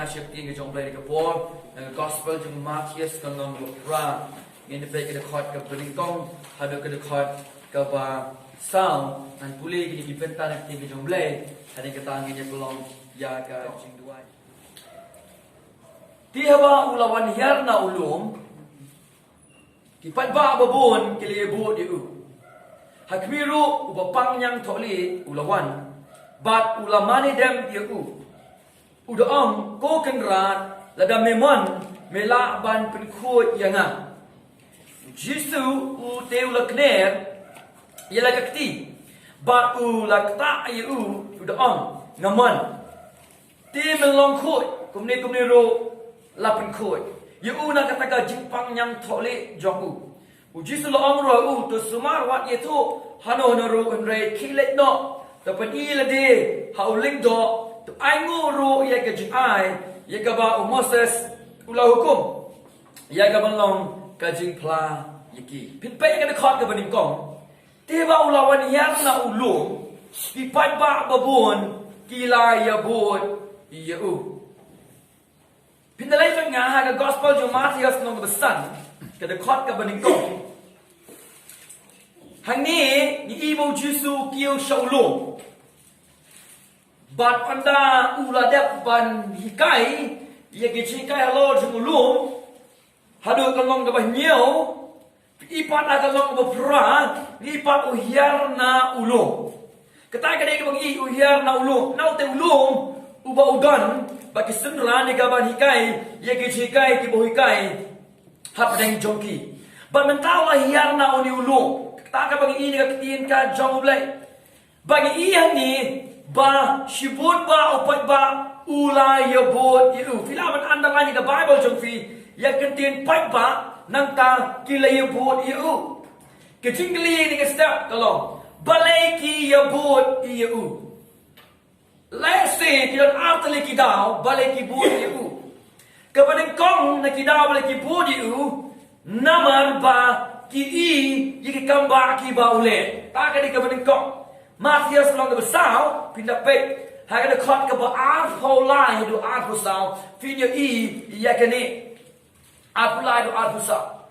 nga siya tingin jong play ka po gospel jong Matthias kan nong ra in the play ka khot ka beringkong hado ka khot ka ba sound an puli ki benta na tingin jong play hadin ka tangi niya kulong ya ka jing duai ti haba ulawan hiar na ulum ki patba babon ki lebu di u hakmiru ubapang yang tholi ulawan bat ulamani dem dia u udaam ko kenrat lada memon mela ban penkhut yanga jisu u teulakner yala kakti bat u lakta yu udaam ngaman ti melong khut kumni ro la penkhut yu na kataka jingpang yang thole jongu u jisu lo ro u to sumar wat yetu hano ro unre khilet no to pani la de hauling do to ai ngo ro ya ka jing ai ya ka ba Moses ula hukum ya ka ban long ka jing pla yaki pin pe ka khot ka banim kong te ba ula wan yang na ulum ki pat ba babon ki la ya bot ya u pin dalai fa nga ha ka gospel jo Matthias nong besan ka de khot ka banim kong hang ni ibo jisu kiu shaulung bat panda uladep ban hikai ye gichikai halo jumulum hadu kalong ka banyo ipat na kalong ba pra ipat uhiar na ulum katai ka dei bagi uhiar na ulum nau te ulum uba udan bagi senra ni ka ban hikai ye gichikai ki bohikai hap deng jongki ban mentau la hiar na uni ulum ta ka bagi ini ka tin ka jong blai bagi iya ni ba shibut ba upat ba ulai yabut yu filaman andalani ka Bible jong fi ya kentin pat ba nang ta kilai yabut yu kecingli ni ka step kalong balai ki yabut yu let's say kilon after ki daw balai ki but yu kapaning kong na ki daw balai ki but yu namar ba ki yi kamba ki ba ule ta ka di kapaning kong Matthias long the sao pinda pe ha ka khot ka ba a pho lai do a pho sao fin yo ya ka ni a pho lai do a pho sao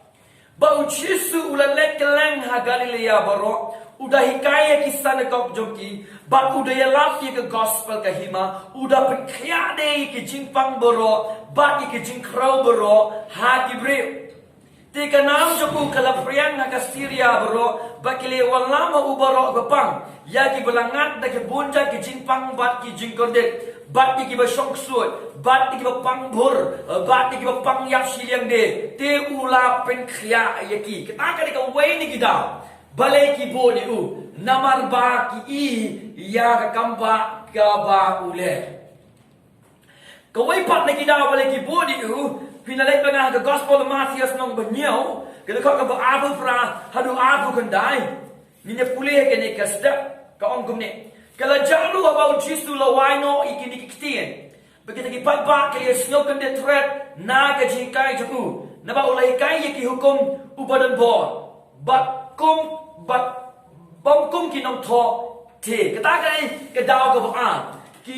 ba u chisu ula lek lang ha Galilea baro udah hikaya kisah na kok jongki ba udah ya laf ka gospel ka hima udah perkhya de ki jingpang baro ba ki jingkrau baro ha ki bre tika nam joku kalafrian na ka Syria baro bakile walama ubaro gapang ya ki belangat da ki bunja ki jingpang bat ki jingkordet bat ki ba shongsut bat ki ba pangbur bat ki ba pangyap siliang de te ula pen khya yaki kita ka ka wei ni gida balai ki bo ni u namar ba ki ya ka kamba ka ba ule ka wei pat ni gida balai ki bo ni u pinalai panga ka gospel Matthias nong banyo ka ka ba abu fra hadu abu kandai ni ne pule ke ne ka step ka ong kumne kala jalu about jisu la waino ikini kitien begitu ki pat ba ke snow kan de threat na ka jingkai jaku na ba ulai kai ki hukum ubadan bo bat kum bat bom kum ki nong tho te ka ta kai ka daw ka ba ki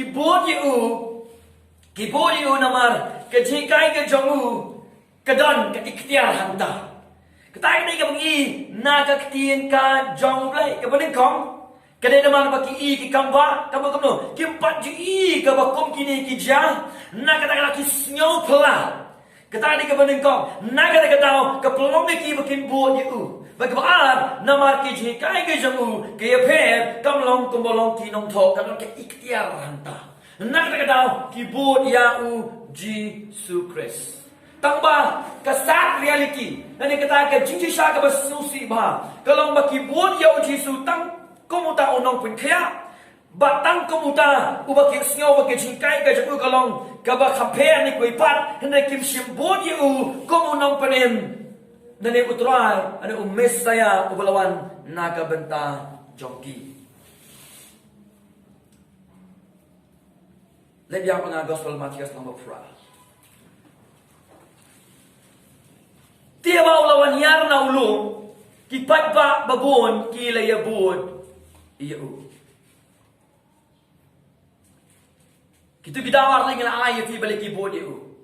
bo u namar ka jingkai ka jongu ka don ka ikhtiar hanta ka ta kai ka bangi na ka kitien ka jong blai ka banin kong kadai naman ba ki kamba kamu kimpat ji ka ba kom kini ki ja na kata kala ki snyo pla kata di ka banin kong na kata daw ka plong ki ba kin bo ji u ba ka ba na mar ki ji kai ke jamu ke ya phe kam long kum bolong ti nong tho ka ke ikhtiar hanta na kata daw ki bo ya u Jesus Christ tang ba ka sat reality na kata ka jing sha ka ba susi ba kalong ba ki bo ya u Jesus tang komuta onong pun kaya batang komuta ubaki snyo ubaki jingkai ka jaku kalong kaba khampe ni koi pat hna kim simbod yu komunong panen nane utrai ane messaya ubalawan naga benta jongki lebya panga gospel Matthias nomor 4 tiba ulawan yar na ulung kipat ba babon kila yabod iya u Itu bidawar lagi na ayat fi balik kibod yu.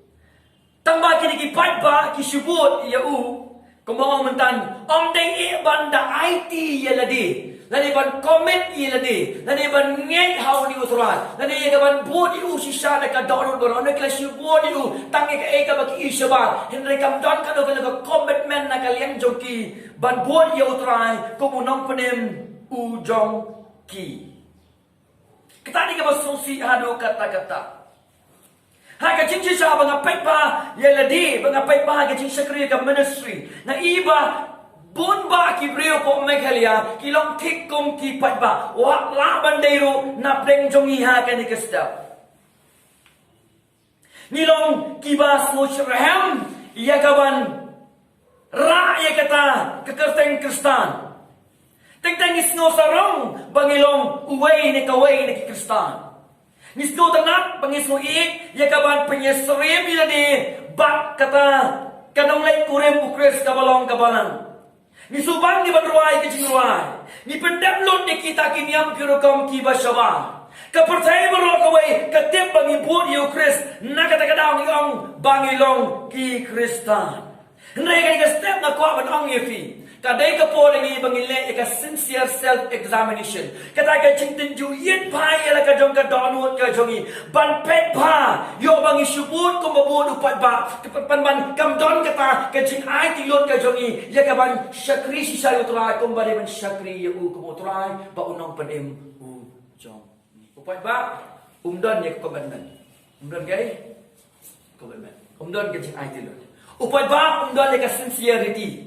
Tambah kini ki pat ba ki syubut ya u. Kumbawa mentan om deng e banda IT ya ladi. Lani ban comment i ladi. Lani ban ngeng hau ni utran. Lani ka ban bod yu sisa na ka download boron na kala syubut yu. Tangi ka e ka baki isaba. Henry kam don ka do ka commitment na kalian joki ban bod yu utran kumunong penem u jong ki. Kita ni ka basungsi hadu kata-kata. Hai ka jing sisa bang apai pa ya ladi bang apai pa ka jing sakri ka ministry. Na iba bun ba ki breo po mekalia ki long tik kum ki pat ba. Wa la bandero na pleng jong iha ka ni kasta. Ni long ki ba smo shrahem ya ka ban ra ya kata ka kerteng kristan. Teng-teng isno sarong bangilong uway ni kaway ni kristan. Nisno tanap pangisno ik ya kaban penyesrem ila ni bak kata kanong lay kurem ukres kabalong kabalang. Ni subang ni badruai ke jingruai. Ni pendamlon ni kita kiniam kirokam kiba syaba. Kapercaya baro kaway katip bangi bud yu kris na kata-kadaw ni ong bangilong ki kristan. Hendai ka step na kwa ban ong yefi. Kadai ka po lagi bangile ka sincere self examination. Kata ka chintin ju yet pa ya ka jong ka donut ka jongi ban pet pa yo bangi syubut ko mabud upat ba pan ban kam don kata ka jing ai ti lot ka jongi ya ka ban syakri si sa utrai kum bare ban syakri ya u ko utrai ba unong panem u jong upat ba umdon ya komitmen umdon gay komitmen umdon ka jing ai ti lot upat ba umdon ya ka sincerity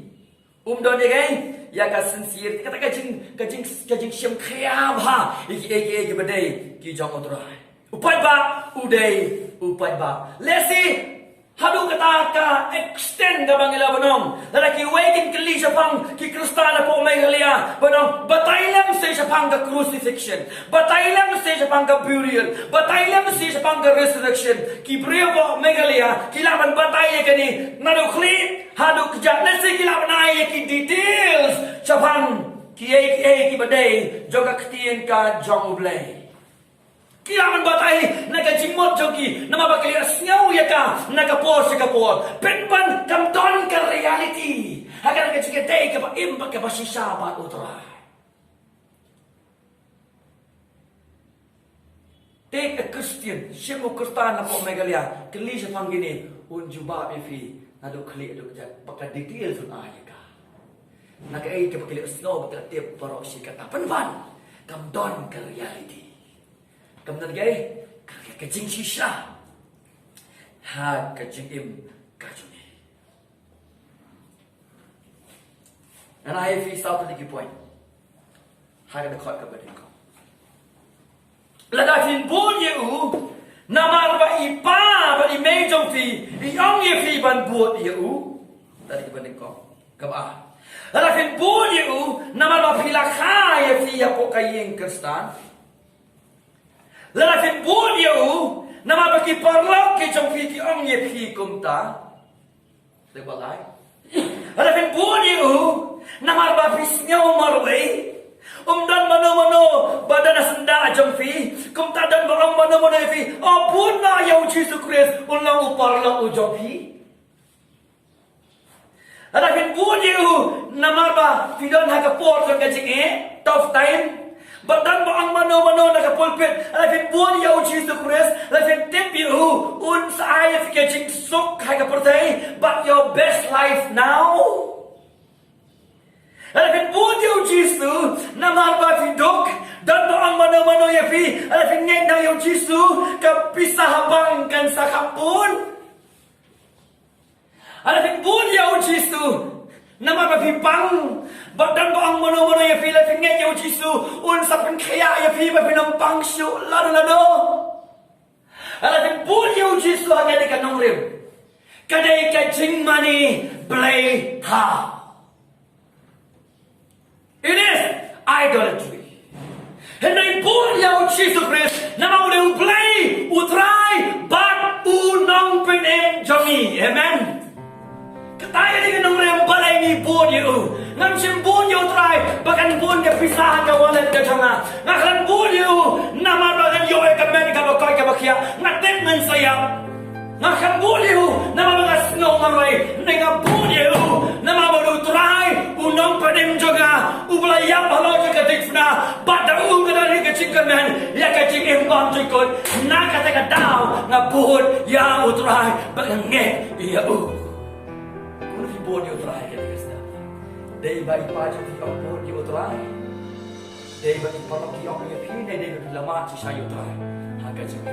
umdon dia kan ya ka sincere kata kajing syam khia ba iki badai ki jong utrai upai ba udai upai ba lesi hadu kata ka extend ka bangila bonong lalaki waking kali sapang ki kristana po may halia bonong batailam sa sapang ka crucifixion batailam sa sapang ka burial batailam sa sapang ka resurrection ki brevo may halia kilaban batay kani nanukli hadu kejat lesi kilaban ay ki details sapang ki badai joga ketien ka jong ublay kilaman batay nakajimot jogi nama bakali asnyaw ya ka nakapor sa kapor penpan kamton ka reality hagan ka jige day ka ba imba ka ba sisaba utray take a Christian simu kristan na po megalia kali sa pangini unjuba efi nado kali do ka baka details un aya ka nakai ka bakali asnyaw bakali tip paro si kata penpan kamton ka reality kemudian gay kajing sisa ha kajing im kajuni and I have started the point ha the court kabadin ko ladatin bun yu namar ba ipa ba imejong fi iong ye fi ban buot yu tadi kabadin ko kaba ladatin bun yu namar ba pilakha ye fi apo kayeng kristan lalaki bun yu nama baki parlak ke jong fi ki ong ye phi kumta de balai lalaki bun yu nama ba pisnyaw marway dan mano badan senda jong fi kumta dan barang mano fi abun na yu Jesus Christ ulang uparlang u jong fi lalaki bun yu nama ba pidon ha ka por jong ka jing tough time badan ba ang mano nakapulpit alafin buwan yaw Jesus Christ alafin tip you un sa ayat kajing suk hay kaportay but your best life now alafin buwan yaw Jesus na marba fidok dan ba ang mano yapi alafin ngek na yaw Jesus kapisahabang kan sa kapun alafin buwan yaw Jesus nama bapipang badan ba ang mano ya pila tingin yaw jisu un sa kaya ya piba pinampang syu lado ala bul yaw jisu agad ka nong rim kadai ka jing mani play ha it is idolatry henai bul yaw jisu Christ nama udah play utrai bat unong penem jomi amen Kaya dengan orang balai ni buat you, ngam sim buat yo try bakan bun ke pisah ke wallet ke janga ngakan bun yo nama bakan yo ke Amerika ba kai ke bakia ngaten men saya ngakan bun yo nama bakan snow marai nenga bun yo nama baru try unong padim juga ubla ya balo juga dikna bada ke dari ke cingkaman ya ke cingim bam jikot na kata ka daw ngabut ya utray bakan nge ya kuno fi bun yo try ke Day by page of the board you try. Day by the part of the opinion, day by the march is how you try. Hagajim.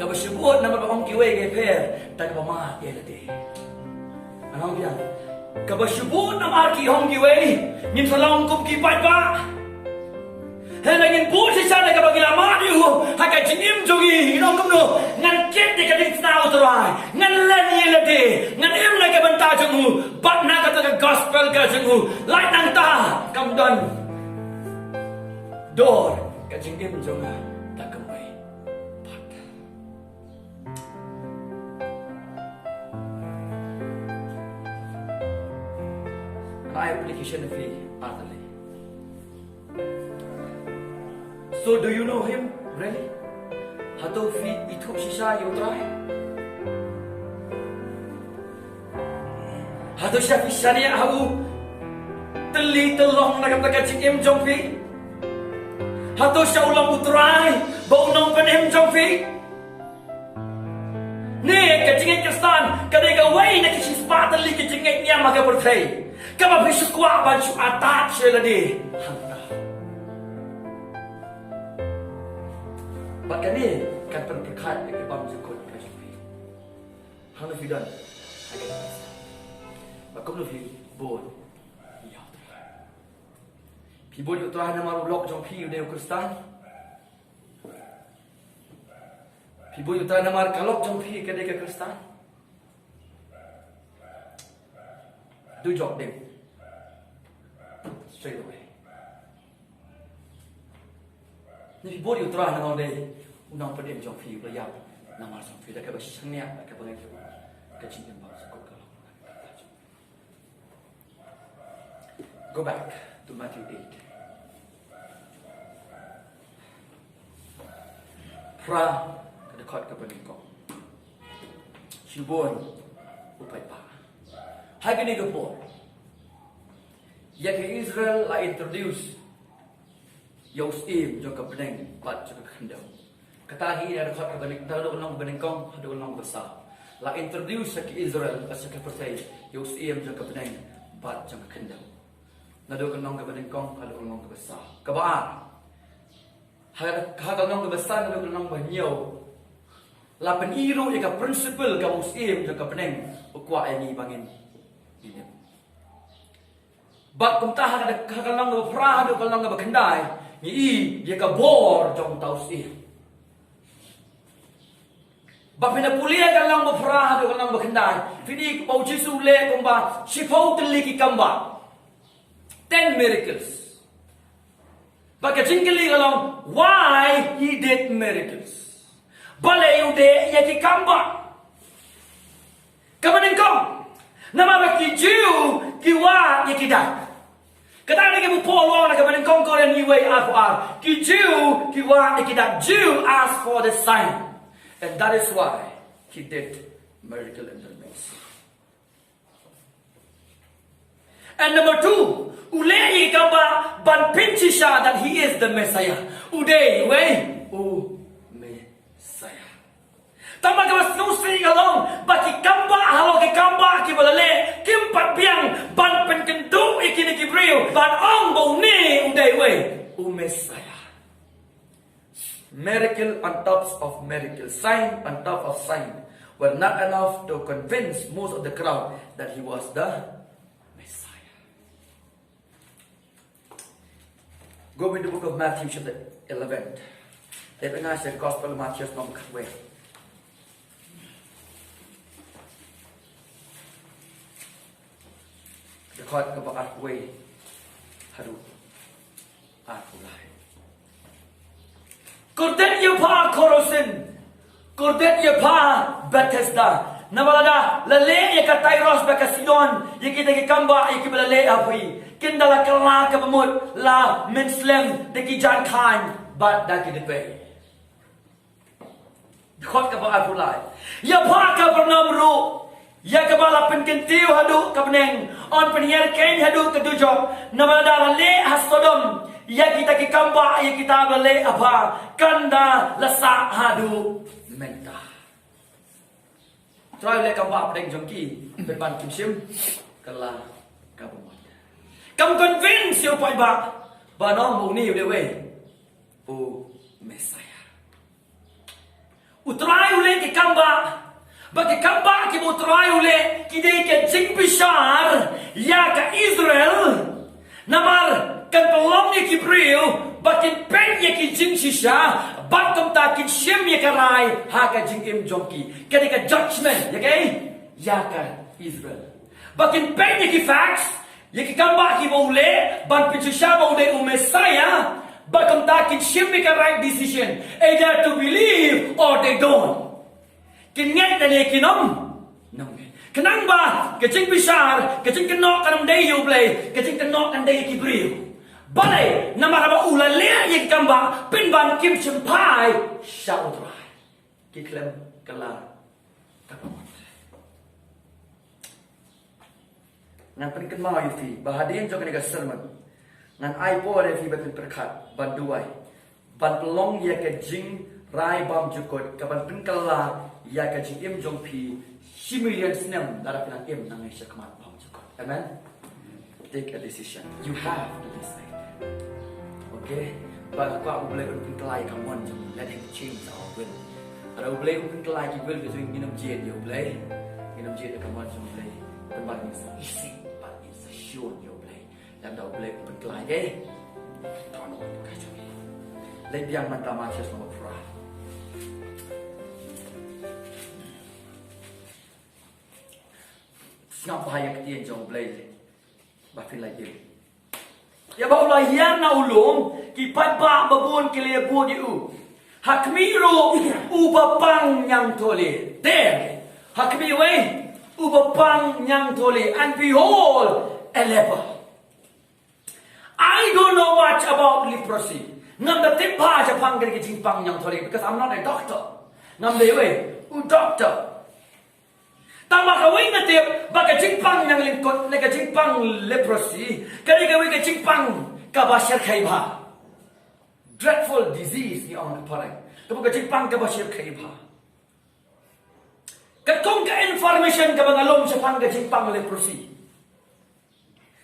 Kabashibot number of Onkiway pair, Takama, Yelade. And how young Kabashibot Namaki Honkiway, Nimsalong Kuki Paipa. Helagin Pussy Sana Kabagilamadio, Hakajim Jogi, you don't know, Nan get the Kadix now try, Nan Lenny Yelade, Nan Imla Gabantajamu, but Nagata the Gospel Gajamu, Light Nanta, come done. Door, Kajim Jonga, Takamay, Pat. My application fee, Arthurly. So do you know him? Really? Hato fi itup sisa yutrai? Hato siya fi syariah hagu teli telong nagapagkat si Im Jong Fi? Hato siya ulang utrai ba unang pan Im Jong Fi? Ni kajingit kastan kadai gawai na kisispa teli kajingit niya magapertay. Kama bisukwa ban su atat siya ladi. Bahkan ni kan berkat dekat bang sekut kajpi. Hang fi dan. Bakom lu fi bod. Ya. Pi bod yo tra na maru lok jong pi de Kristan. Pi bod yo tra na mar kalok jong pi ke de Kristan. Do job dem. Straight away. Ni bod yo tra na ngode unang padim jong fi layap namar jong fi da ka basangnya ka bangai ka cingin ba sekut ka. Go back to Matthew 8. Pra kada khat ka panim ko. Shibon upai pa. Hagini ko po. Ya ke Israel la introduce Yosim jong ka peneng pat jong ka kandau. Katahi ada khat kabanik tahu ulang benengkong ada ulang besar. La introduce ke Israel asal ke percaya Yosim jang kebeneng bat jang kendang. Nado kenong ke benengkong ada ulang besar. Kebaan. Hal kenong ke besar nado kenong banyo. La peniru ika principle ke Yosim jang kebeneng ukwa ini bangin. Ini. Bat kumtah ada kenong ke pra ada kenong ke kendai. Ni ia ka bor jang tausi. Bapina pulia kan lang berperah do kan lang berkendai. Fini pau Jesu le komba sifau teliki kamba. 10 miracles. Baka jingli kalong why he did miracles. Bale yude ya ki kamba. Kamanin kong. Nama baki Jew ki wa ya ki dak. Kata lagi mu Paul na kamanin kong ko ren iwe afar. Ki Jew ki wa ya ki dak. Jew asked for the sign. And that is why he did miracle in the midst. And number 2, ulei kamba ban pinchisha that he is the Messiah. Udei way, Messiah. Tama ka snusri galong baki kamba halo ke kamba ki balale kimpat biang ban penkendu ikini kibriu ban ong bo ni udei way, Messiah. Miracle on top of miracle, sign on top of sign, were not enough to convince most of the crowd that he was the Messiah. Go with the book of Matthew chapter 11. Let me ask the Gospel of Matthew from where. The court of Arkway, Haru, Arkulai. Kordet ye pa Korosin, Kordet ye pa Bethesda, Nabalada lale ya ka Tyros ba ka Sidon ya kita ki kamba ya ki lale apui kindala kala ka bamut la minslem de ki jan khan bat da ki de pe khot ka ba apulai ya pha ka bernam ru ya ka bala pen kentiu hadu ka beneng on penyer ken hadu ka dujok nabalada lale hasodom ya kita ki kamba ya kita lale apa kanda lasa hadu menta try le kamba pedeng jongki pe ban kim sim kala ka bomot kam convince yo pai ba no mu ni de we o messiah utrai ule ki kamba ba ki kamba ki utrai ule ki de ke jing bishar ya ka Israel namar kan pelong ni ki brio bakin pen ye ki jing shisha bat kam ta ki shem ye ka rai ha ka jing im jongki ka de ka judgment ye kai ya ka Israel bakin pen ye ki facts ye ki kamba ki bole ban pi shisha bole u messiah bat kam ta ki shem ye ka right decision either to believe or they don't kin nget ne ki nom kenang ba ka jing bishar ka jing kanok kanam dei you play ka jing kanok kan dei ki brio balai nama raba ula lea ye kamba pin ban kim chimpai shaudrai ki klem kala kapamot nan pen kan mau fi bahadin jok ni ka sermon nan ai po re fi betul perkhat ban duai ban pelong ye ka jing rai bam jukot ka ban pen kala ya ka jing im jong pi million snem dara pina im nang ai shakmat bam jukot amen take a decision you have to decide. Okay, but kau boleh berkelai kawan jom, let him change our will. Kalau boleh berkelai kita will kita minum jet dia boleh, minum jet kawan jom boleh. Tempat ni easy, but it's sure dia boleh. Dan dah boleh berkelai ke? Tuan orang kacau ni. Lebih yang mantap macam semua pura. Ngap bahaya ketian jom boleh. Bafin lagi. Ya baulah hian na ulum ki patba babun ki le bu di u hakmiro u bapang yang tole there hakmi we u bapang yang tole and behold a leper. I don't know much about leprosy ngam da timpa ja pang ki jingpang yang tole because I'm not a doctor ngam le we u doctor tama kawin na tip baka jingpang yang lingkot na ka jingpang leprosy kali kawin ka jingpang kabashir khaiba dreadful disease ni ang parang kapag ka jingpang kabashir khaiba katong ka information ka bangalom sa pang ka jingpang leprosy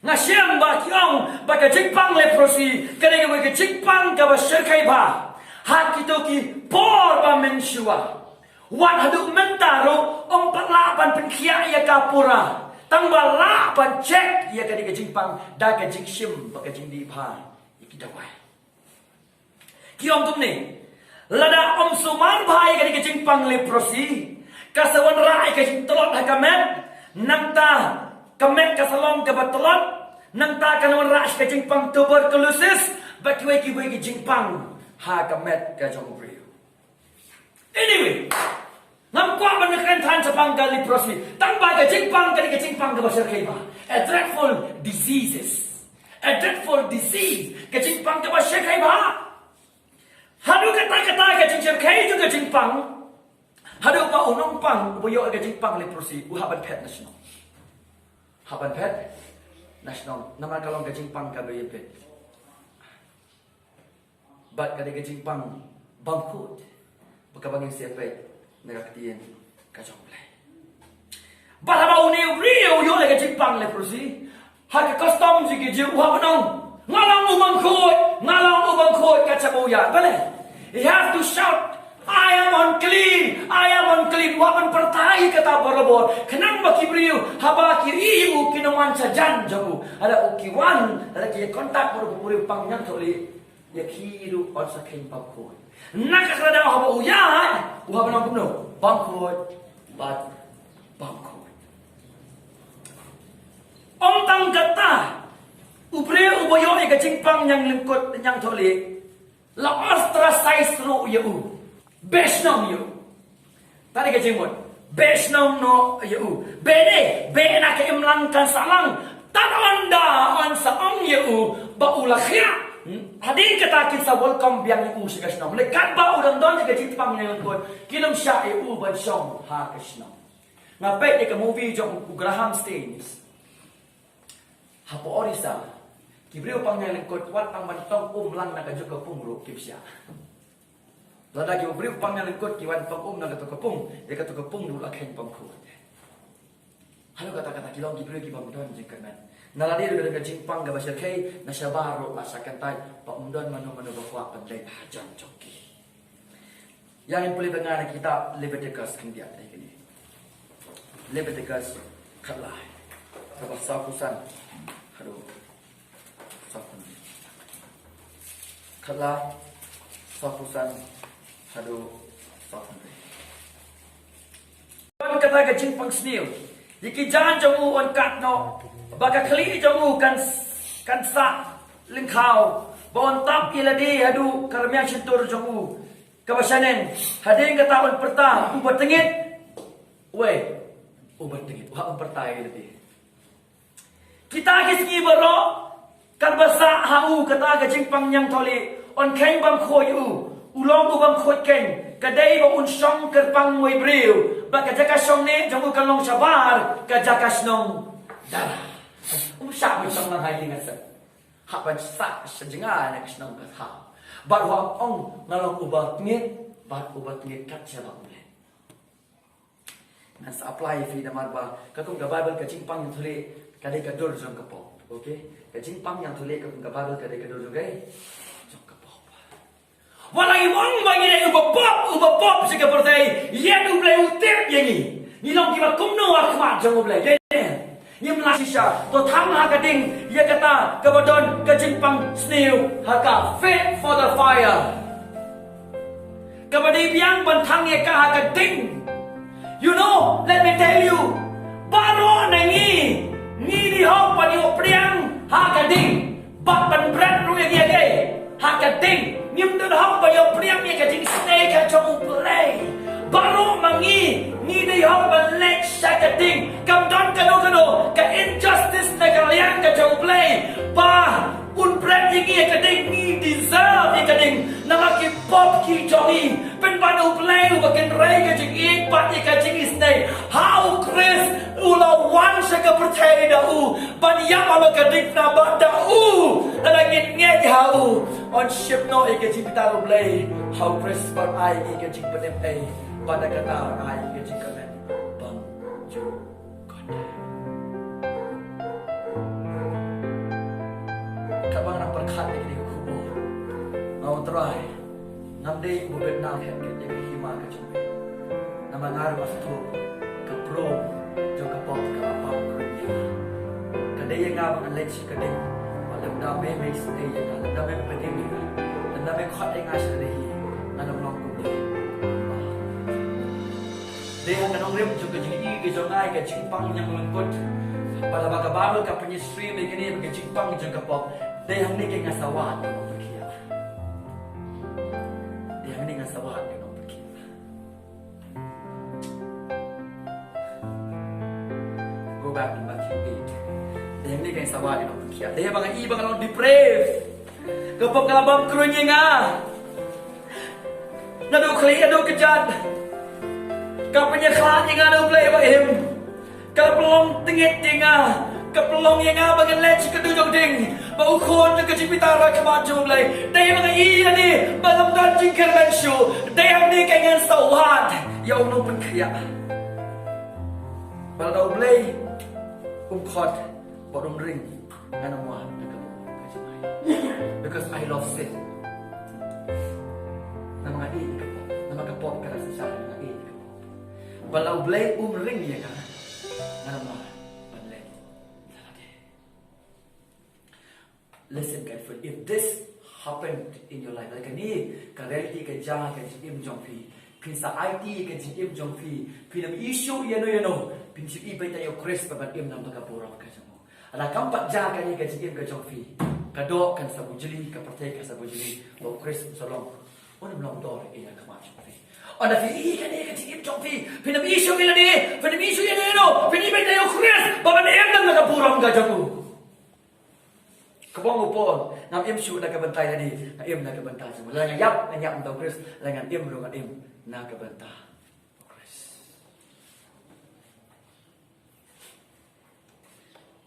na siyang ba kiyong baka jingpang leprosy kali kawin ka jingpang kabashir khaiba hakito ki por ba mensua wan hadu mentaro om patlapan penkia ya kapura tang bala pan check ya ka di jingpang da ka jingshim ba ka jingdi pha iki dawai ki om tum ni lada om suman bhai ka di jingpang leprosy ka sawan rai ka jingtolot ha kamet namta kamet ka salom ka batolot namta ka nawan rai ka jingpang tuberculosis ba ki jingpang ha kamet ka jong anyway, nam kwa menekan tan sepang kali leprosy. Tang ba ka jingpang ka basar kaiba. A dreadful diseases. A dreadful disease. Ka jingpang ka basar kaiba. Hadu kata ka jingshar kai juga jingpang. Hadu pa unong pang boyo ka jingpang leprosy. Uhaban pet national. Haban pet national. Nama kalong ka jingpang ka boyo pet. But ka jingpang bangkut. Pagkabaging siapa nakakatiyan kacang play. Bahaba uni rio yo lagi jingpang leprosy. Harga custom jigi jiu uhabanong. Ngalang ubang koy kacabuya. Bale. You have to shout, I am unclean. I am unclean. Wapan pertai kata borobor. Kenang baki brio haba kiri u kinuman sajan jabu. Ada ukiwan ada kia kontak borobor pang yang toli ya kiru on sakin pakoi. Nakakrada haba uyat uhaban ang puno bangkot bat bangkot om tang kata ubre uboyo ay kajingpang yang lingkot yang toli la ostracize ro yu besh nam yu tadi kajingmot Bes no yu. Bene, bena ke imlangkan salang. Tananda an saang yu baulakhia. Hadin kata kita welcome biang yu sikasnom. Lekat ba udang don ke jitpang yang kon. Kinam sya yu ban syong ha kasnom. Ngapai ke movie jong Graham Staines. Hapo orisa. Kibriu pangnang lengkot wat ang mantong lang na kajuk pungro kipsya. Lada kibriu pangnang lengkot kiwan pang na katukapung. Ya katukapung dulu akheng pangkut. Halo kata-kata kilong kibriu kibang don jengkanan. Naladi dengan kejimpang gak basir kay nasyabaro masakan tay paumdon manu-manu bahwa pandai hajan coki. Yang boleh dengar kita Leviticus kendiat ini. Leviticus kalah. Sabah sakusan. Aduh. Sakun. Kalah sakusan. Aduh. Sakun. Kami kata kejimpang senior. Jika jangan jamu on kat no. Baka kali jamu kan sa lingkau bon tap iladi hadu karmia cintur jamu kabasanen hading kataon perta ubat tengit we ubat tengit wa perta iladi kita kisgi baro kan basa hau kata gajingpang yang toli on keng bang khoyu ulong ubang khoi keng kadai ba un song kerpang moi breu baka jaka song ne jamu kan long sabar ka jaka snong darah siapa yang nak hai dengan saya? Hapan sak sejengar nak senang kata. Baru ang ngalong ubat ngit, baru ubat ngit kat siapa boleh. Nas apply fi damar ba. Katung ka Bible ka jingpang yang thule kadai ka dor jong kapo. Okay? Ka jingpang yang thule ka Bible kadai ka dor jong gai. Jong kapo. Walai wang bagi dai ubapop seperti ia tu boleh utip yang ni. Ni long kiba kumno akmat jong boleh. Yang melasisya, to tham haka ding, ia kata kebodon kejimpang snew haka fit for the fire. Kebodi biang bentang ia haka ding. You know, let me tell you, baro nengi, ni di hok pani opriang haka ding, bak ban berat ru ia gay, haka ding, nyum dun hok pani opriang ia kajing snake kacang play. Baru mangi ni di hok ban lek haka ding, kam don kano ka injustice na kalian ka jauh play pa un bread yang ia kading ni deserve ia kading nama ki pop ki jogi pen panu play bakin ray ka jing ik pat ia ka jing isnay how Chris ula wan sa ka percaya da u ban yam ala kading na ba da u alagin ngej hau on ship no ia ka jing taru play how Chris but I ia ka jing panem ay pada kata I ia ka jing kamen bang ju kabang nak perkat lagi di kubur. Mau try. Namde ibu Vietnam yang kita hima ke cumi. Nama ngaruh waktu ke pro, jauh ke pop ke apa kerja. Kadai yang ngabang lech kadai. Malam dame mix day yang malam dame penting ni. Dame khot yang asal deh. Malam long kundi. Deh yang kanong rem juga jadi ke jongai ke cimpang yang melengkut. Pada baka baru ka penyestri begini bagi cimpang juga pop. Dia yang ni kena sawat dengan perkia. Dia yang ni kena sawat dengan perkia. Go back to Matthew 8. Dia yang ni kena sawat dengan perkia. Dia bang i bang long deprave. Kapag kalabang krunya nga. Nado kli ado kejad. Kapanya klan nga ado play ba him. Kapelong tingit nga. Kapelong yang nga bagan lech kedujong ding. Bau kon ke cipitara ke maju mulai. Dia mga iya ni malam dajing kermenshu. Dia ni kangen sawat. Ya uno pun kaya. Balau mulai kot bodom ring ngana mo because I love sin. Nama ngadi nama kapot kada sa ngadi. Balau mulai ring ya ka. Ngana mo. Listen carefully. If this happened in your life, like ni, reality ke jah ke jim jong pi, pinsa IT ke jim jong pi, pinam issue you know, pinsi ibai tayo Chris pabat im nam ka pura ka jamo. Ada kampat jah ke ni ke jim ke jong pi, kado kan sabu jeli ka partai ka sabu jeli, bo Chris salong, on long door iya ka ma jong pi. On the fi kan ni kan cik trong fi. Pina isu bila ni. Pina isu ya ni no. Pina ibe tayo Chris. Baban em nang nakapuram ka jamu. Kabang upon. Ngam em shoot nakabantai tadi. Em nakabantai semua. Langan yap untuk Chris. Langan em rungan em nakabantai.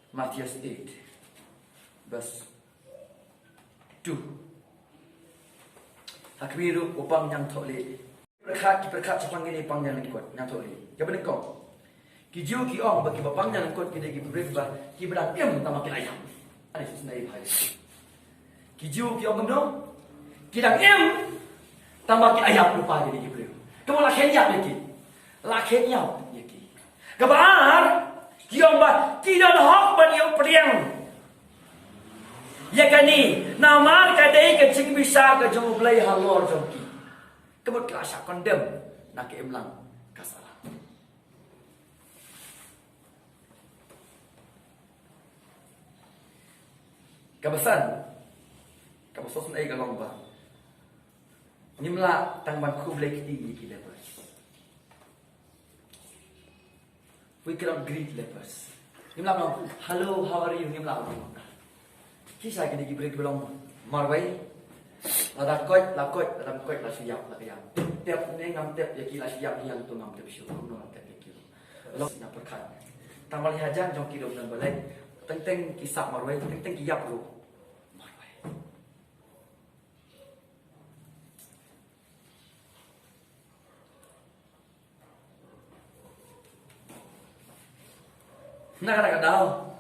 Matthew 8 verse 2. Hakwiru upang yang tholi. Berkat sepang ini pang yang kuat yang tholi. Ya benar kau. Kijiu ki ong bagi bapang yang kuat kita ki beribah ki berang em tamak ayam. Ada sesuatu hai. Kijiu ki ong gemdong. Kidang em tamak ayam lupa jadi ki berib. Kamu lah kenya lagi. Lah kenya lagi. Kabar Kiong ba kidan hok ban yo priang. Ya kani namar ka dei ka ching bisa ka jong blai halor jong ki. Kemut klasa condemn nak emlang kasala. Kabasan. Kabasos ai ka long ba. Nimla tang ban khu blai ki ki lepas. We cannot greet lepers. Nimla no, hello, how are you? Nimla no. Kisah kini break belum marwai. Ada kot, la siap, la siap. Tiap ni ngam tiap ya kila siap yang tu ngam tiap syukur no tiap kilo. Lo nak perkat. Tamal hajan jong kilo dan balai. Teng kisah marwai, teng kiap lu. Marwai. Nak daw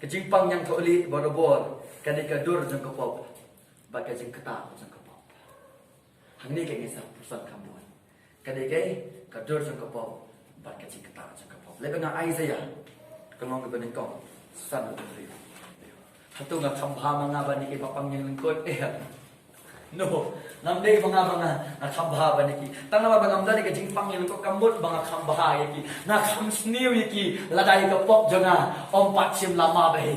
kejimpang yang tholi borobor kani kadur jang kopop bagai jing keta jang kopop hang ni ke ngesa pusan kamuan kani ke kadur jang kopop bagai jing keta jang kopop lebe nga Isaiah kalong ke benengkong san utri hatu nga khambha manga bani ke papang yang lengkot no namde mga khambha bani ki tanawa bangam dani ke jingpang yang lengkot kambut banga khambha yaki na kham sniu yaki ladai ka pop janga om patsim lama bahi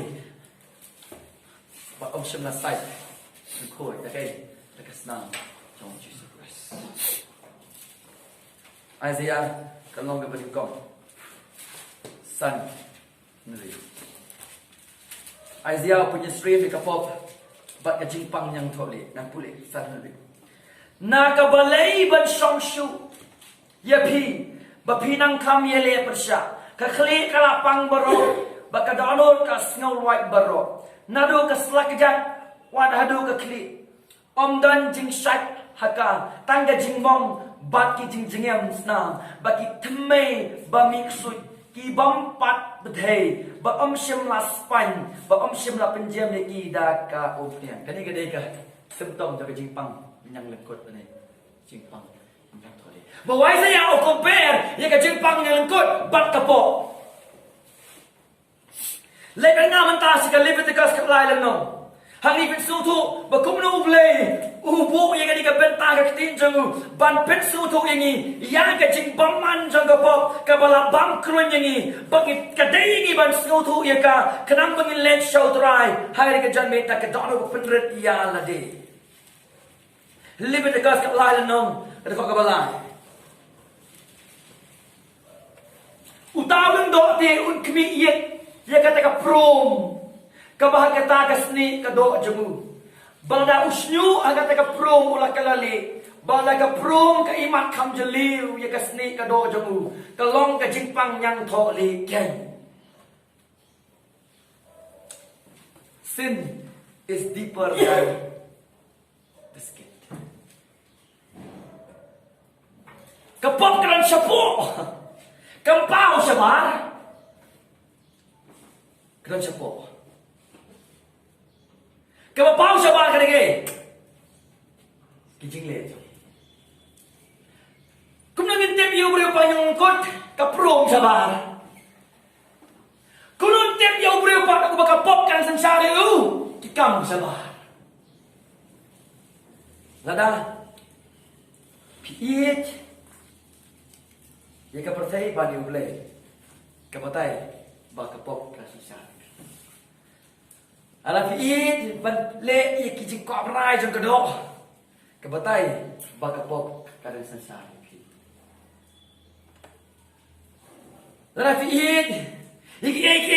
ba om shim na sai khoi ta kai ta kasna trong Jesus Christ Isaiah kalong ke benengkong san nri Isaiah punya stream di kapop bat ka jingpang yang thole nang pule san nri na ka balai ban song shu ya pi ba pi nang kham ye le persha ka khli kala pang baro ba ka donor ka snol white baro nado ka slakjat wad hadu ka khli om dan jing shat haka tang ka jingbom bat ki jing jingem sna ba ki thme ba miksut ki bam pat bedhei ba om shim la span ba om shim la penjem le ki da ka opian kani ka dei ka symptom ja ka jingpang yang lengkot ni jingpang yang thole ba wai sa ya o compare ye ka jingpang yang lengkot bat ka po le ka nga man ta si ka Leviticus ka lai lang no hang ipin su thu ba kum no ble u bo ye ka di ka benta ka tin jang ban pet su thu yang ni ya ka jingpang man jang ka po ka bala bang krun yang ni ba ka dei ni ban su thu ye ka kanam bangin len show try hai ka jan me ta ka dono penret ya la de Leviticus ka lai lang no ka ka bala utawang do te un kmi yet ye kata ka prom kabahagata ka sni ka do jamu balda usnyu agata ka prom ula kalali balda ka prom ka imat kham jaliu ye ka sni ka do jamu ka long ka jingpang yang tho li ken sin is deeper than the skin kapok kan syapo kampau sabar kan syapo Kapau sabar ka dege. Kijing le. Kum nang intem yo bro panyong kot kaprom sabar. Kulun tem yo bro pa ko bakapop kan sansari kikam sabar. Lada. Piet. Ye ka pertai ba di uble. Kapatai bakapop kan sansari. Ala fiit ban le ye kijing ko rai jong kado kabatai bagapop kadang sansari แล้วพี่อีก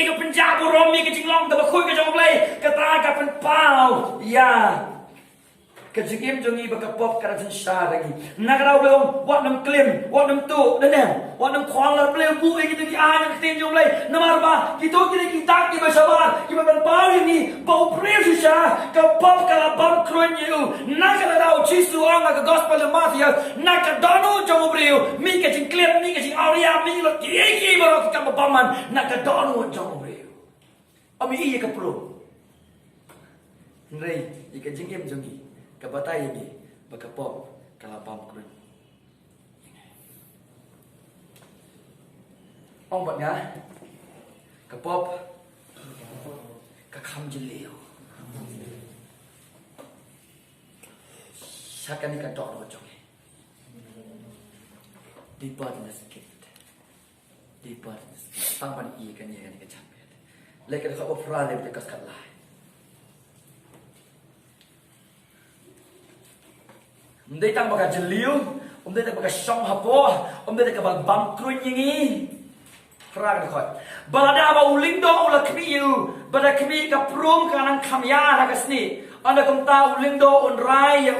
ก็เป็นยาบุรมีก็จริงลองแต่มาคุยกันจงเลยก็ตายกับเป็นเปล่ายาก็จริงจงอีบักปอบกันจนชาดगीนักเราเปล่าวัดน้ำกลิ่มวัดน้ำตู้นั่นเองวัดน้ำควางเราเปล่าบุ้ยกินที่อายังตีนจงเลยน้ำมาบ้ากินตัวกินตักกินมาชาวบ้านกินมาเป็นเปล่าอย่างนี้เปล่าเปรี้ยวชิชากับปอบกับบัมครุนอยู่นักเราชิสุอังกับกอสเปลมาเทียนักดานูจงเปรี้ยวมีก็จริงกลิ่มมีก็จริงอาริยามีรถกี่บาร์กับบัมมันนักดานูจงเปรี้ยวอามีอีกกับโปรนี่อีกจริงจงอีKabatai ini bakapop kalabam kurun. Ông bận nhá. Kapop kakam jelio. Sakan ni kador macam ni. Deeper in the skin. Deeper in the skin. Tang pan I kan ni kan capek. Lekas kau pernah lebih dekat kalah. Đây tăng bậc chân liu, đây tăng bậc song hấp po, đây tăng bậc bám kruin nhưงี้ra được khỏi. Balada bau lindo ulah kemiu, balada kemi kaprum kanang kamya nagasni. Anda kumta ulindo unrai ya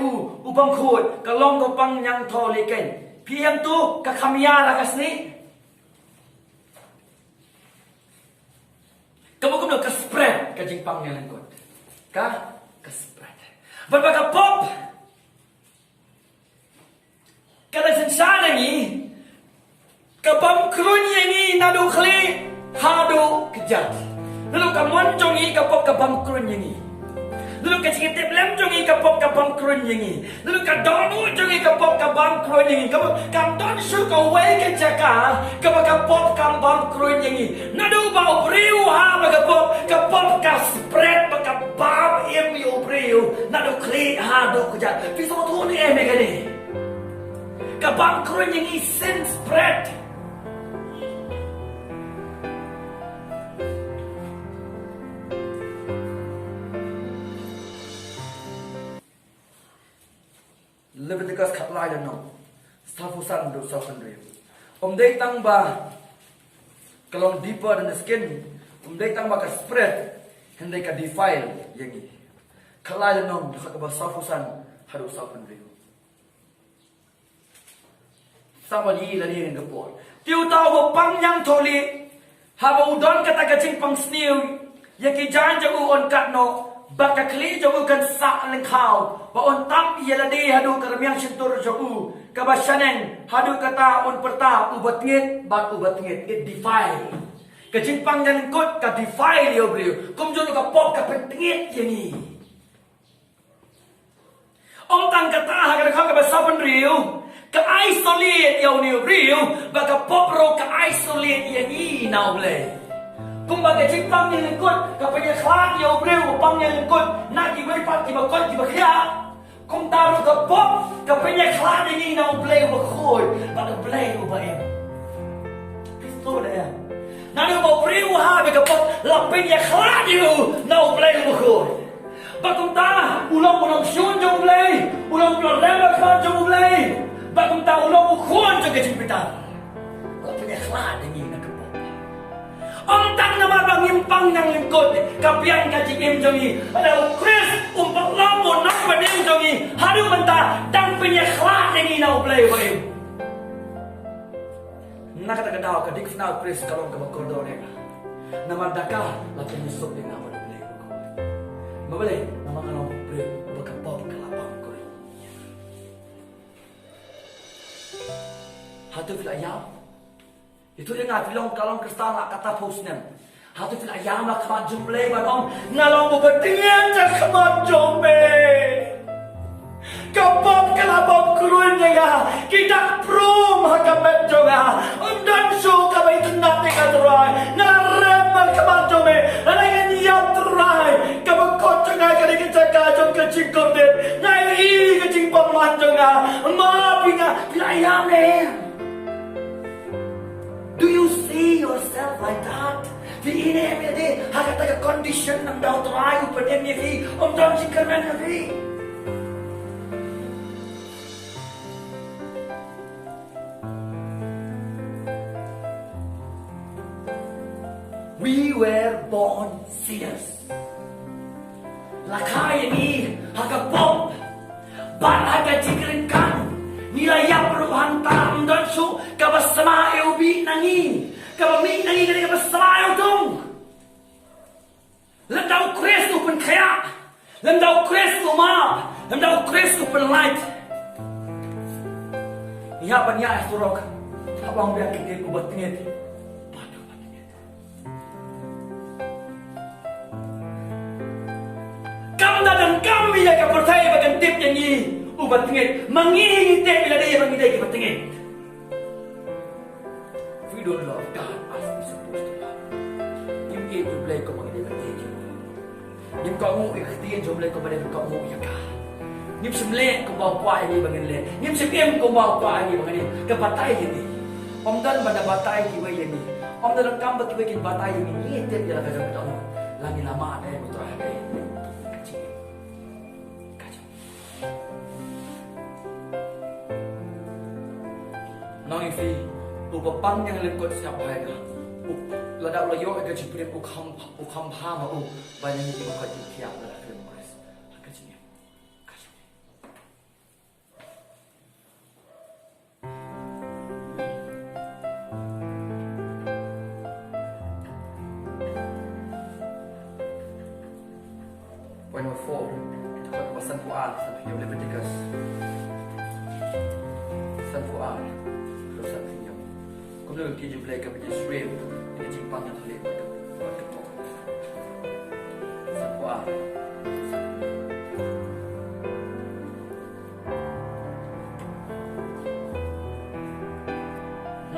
ubang khut, kalong kopang yang tho leken. Piam tu ka kamya nagasni. Kamu ka spread ka jingpang yang lengkot. Ka spread. Balada pop. Kada sensana ni kabam krun yangi nadu khli hadu kejat lalu kamuan jongi kapop kabam krun yangi lalu kacing lem jongi kapop kabam krun yangi lalu kadonu jongi kapop kabam krun yangi kam don su ka wei kejaka kapop kabam krun yangi nadu bau briu ha kapop ka spread kabam emu briu nadu khli hadu kejat piso tu ni emegani Kabang kruin yang isen spread. Leviticus kat lain no. Safusan do safandri. Day tang ba kalau deeper in the skin. Day tang ba ka spread. Henday ka defile yang ini. Kalayan no kat ba safusan hadu safandri. Sama ni lagi yang kepot. Tiu tahu bang yang toli. Haba udon kata kacing pang sniu. Yang kijan jago on kat no. Baka kli jago kan sak lengkau. Ba on tam ia ladi hadu kermiang sentur jago. Kabasyanen hadu kata on perta ubat ngit bat ubat ngit. It defile. Kacing pang yang kot ka defile yo brio. Kum jono ka pop ka pentngit yang ni. Om tang kata hagar kau ka basapan rio. Ka-isolate yaw ni Rio, baka popro ka-isolate yan inaw-ble. Kung baga jingpang yung lingkod, kapag yaklaan yaw Rio, pang yung lingkod, nagibay pa, kibakod, kibakya. Kung taro ka pop, kapag yaklaan yung inaw-ble, bakod, baka ble ubayin. Kristo na yan. Nano ba Rio ha, baka pop, lapin yaklaan yung naw-ble bakod. Bakong ta, ulang-ulang siyon yung ble, ulang-ulang lemak ka yung ble. Bagong tao lo ukon sa kajimpitan. Wala panyaklaan ang ina ka po. Ang tang naman bang impang ng lingkod, kapiyan ka jingim jongi. Alaw Chris, umpak lambo ng panim jongi. Haru manta, tang panyaklaan ang ina ublay wa im. Nakatagadaw ka, dik na Chris kalong ka magkordore ka. Namadaka, lapin yusok din naman ublay ko. Mabalay, naman ka nang ublay, bagapop kalapang ko. Hatu fil ayam. Itu dia ngah filong kalong kristal nak kata posnem. Hatu fil ayam lah kemat jumle badong. Ngalong berdingan jak kemat jumle. Kapop kalabop kurun ya. Kita prom hakamet jonga. Undan so kabay tunat ni katrai. Narem kemat jumle. Alangan yat trai. Kabakot jonga kali kecaka jong kecing kordet. Ngai kecing pamlan jonga. Ma pinga fil ayam ni. Do you see yourself like that? Di ini emedi hakata condition ng daw tayo pa din ni dam si Carmen ni. We were born sinners. Lakay ni hagapom. Baraga jikrinkan. Nilayap ruhan tam donsu. Kabasama eubi nangi. Kabami nangi kani kabasama eudong. Lemdau Kristu pun kaya. Lemdau Kristu ma. Lemdau Kristu pun light. Niya pa niya esturok. Habang biar kita kubat tingit. Kamda dan kami yang percaya bagian tip yang ini ubat tingit. Mengingi tip bila dia mengingi ubat tingit. We don't love God as we supposed to love. Yung ito blay ko mga nilagay. Yung kamu ikhtiyan jo blay ko ba rin kamu yaka. Yung simle ko ba kwa ini bagin le. Yung sim ko ba kwa ini bagin kapatay ini. Omdan ba na batay kiwa ini. Omdan ang kamba kiwa kin batay ini. Tip yang kajang tahu. Lagi lama ada yang terakhir. Nang ifi upapang yang lengkot siapa ya? Ladak layo ada ciprit ukam pama banyak yang dibuat di tiap ladak kemas. Agak sini. Kasih. Point number 4. Kita buat pesan Quran sampai Leviticus. Pesan Quran. Kemudian kita jumpa ke Israel, kita jumpa yang terlihat pada Satwa.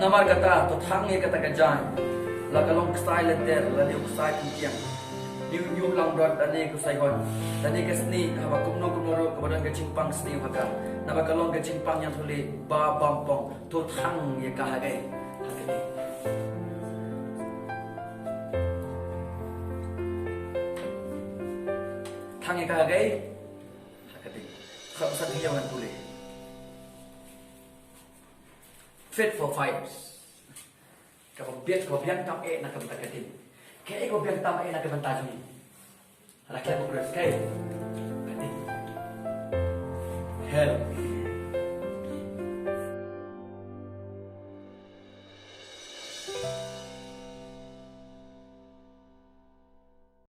Namar kata, totangnya kata kajan, lagalong ksai lenter, lalu ksai tiang, new lang rod dan ni ksai hon, dan ni kesni, hawa kumno kemudian kejimpang seni haka, nabagalong kejimpang yang terlihat babampong, totangnya kahagai. Tangi kagai, hakating. Kalau sa tingyawan boleh. Fit for fires. Kalau biang tam nak kebentakin. Kaya ko biang tam nak kebentakin. Rakyat ko beres kaya. Hell.